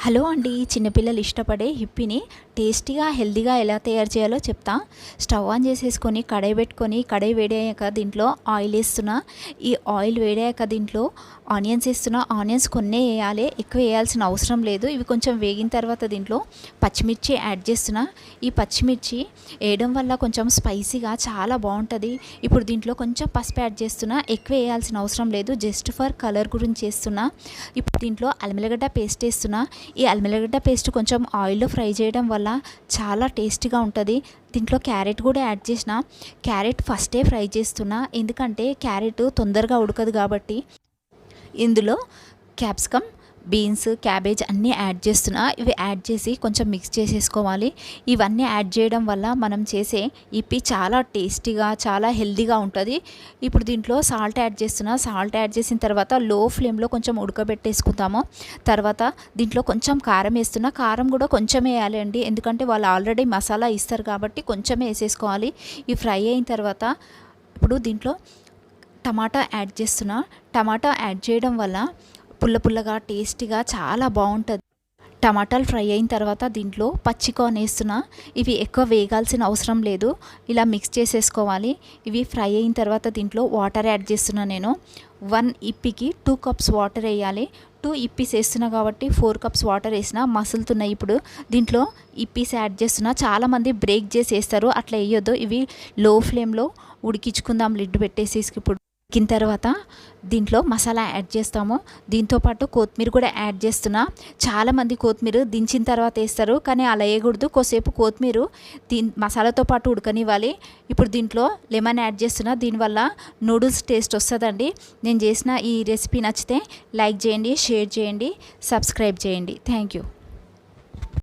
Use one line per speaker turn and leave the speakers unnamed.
Hello అండి, చిన్నపిల్లలు ఇష్టపడే హిప్పీని టేస్టీగా హెల్తీగా ఎలా తయారు చేయాలో చెప్తా. స్టవ్ ఆన్ చేసేసుకొని కడాయి పెట్టుకొని, కడాయి వేడయ్యాక దీంట్లో ఆయిల్ వేస్తున్నా. ఈ ఆయిల్ వేడయ్యాక దీంట్లో ఆనియన్స్ వేస్తున్నా. ఆనియన్స్ కొన్నే వేయాలి, ఎక్కువ వేయాల్సిన అవసరం లేదు. ఇవి కొంచెం వేగిన తర్వాత దీంట్లో పచ్చిమిర్చి యాడ్ చేస్తున్నా. ఈ పచ్చిమిర్చి వేయడం వల్ల కొంచెం స్పైసీగా చాలా బాగుంటుంది. ఇప్పుడు దీంట్లో కొంచెం పసుపు యాడ్ చేస్తున్నా. ఎక్కువ వేయాల్సిన అవసరం లేదు, జస్ట్ ఫర్ కలర్ గురించి చేస్తున్నా. ఇప్పుడు దీంట్లో అల్లం పేస్ట్ వేస్తున్నా. ఈ అల్లం పేస్ట్ కొంచెం ఆయిల్లో ఫ్రై చేయడం వల్ల చాలా టేస్టీగా ఉంటుంది. దీంట్లో క్యారెట్ కూడా యాడ్ చేసిన. క్యారెట్ ఫస్టే ఫ్రై చేస్తున్నా, ఎందుకంటే క్యారెట్ తొందరగా ఉడకదు కాబట్టి. ఇందులో క్యాప్సికమ్, బీన్స్, క్యాబేజ్ అన్నీ యాడ్ చేస్తున్నా. ఇవి యాడ్ చేసి కొంచెం మిక్స్ చేసేసుకోవాలి. ఇవన్నీ యాడ్ చేయడం వల్ల మనం చేసే ఇప్పి చాలా టేస్టీగా, చాలా హెల్తీగా ఉంటుంది. ఇప్పుడు దీంట్లో సాల్ట్ యాడ్ చేస్తున్నా. సాల్ట్ యాడ్ చేసిన తర్వాత లో ఫ్లేమ్లో కొంచెం ఉడకబెట్టేసుకుందాము. తర్వాత దీంట్లో కొంచెం కారం వేస్తున్నా. కారం కూడా కొంచెం వేయాలి అండి, ఎందుకంటే వాళ్ళు ఆల్రెడీ మసాలా ఇస్తారు కాబట్టి కొంచెమే వేసేసుకోవాలి. ఈ ఫ్రై అయిన తర్వాత ఇప్పుడు దీంట్లో టమాటా యాడ్ చేస్తున్నా. టమాటా యాడ్ చేయడం వల్ల పుల్లగా టేస్టీగా చాలా బాగుంటుంది. టమాటాలు ఫ్రై అయిన తర్వాత దీంట్లో పచ్చి కార్న్ వేస్తున్నా. ఇవి ఎక్కువ వేగాల్సిన అవసరం లేదు, ఇలా మిక్స్ చేసేసుకోవాలి. ఇవి ఫ్రై అయిన తర్వాత దీంట్లో వాటర్ యాడ్ చేస్తున్నా. నేను 1 ఇప్పికి 2 కప్స్ వాటర్ వేయాలి. 2 ఇప్పీస్ వేస్తున్నా కాబట్టి 4 కప్స్ వాటర్ వేసిన మసులుతున్నాయి. ఇప్పుడు దీంట్లో ఇప్పీస్ యాడ్ చేస్తున్నా. చాలామంది బ్రేక్ చేసి వేస్తారు, అట్లా వేయొద్దు. ఇవి లో ఫ్లేమ్లో ఉడికించుకుందాం లిడ్ పెట్టేసి. ఇప్పుడు ఉడికిన తర్వాత దీంట్లో మసాలా యాడ్ చేస్తాము. దీంతోపాటు కొత్తిమీర కూడా యాడ్ చేస్తున్నా. చాలామంది కొత్తిమీర దించిన తర్వాత వేస్తారు, కానీ అలా వేయకూడదు. కొద్దిసేపు కొత్తిమీర మసాలాతో పాటు ఉడకనివ్వాలి. ఇప్పుడు దీంట్లో లెమన్ యాడ్ చేస్తున్నా. దీనివల్ల నూడిల్స్ టేస్ట్ వస్తుందండి. నేను చేసిన ఈ రెసిపీ నచ్చితే లైక్ చేయండి, షేర్ చేయండి, సబ్స్క్రైబ్ చేయండి. Thank you.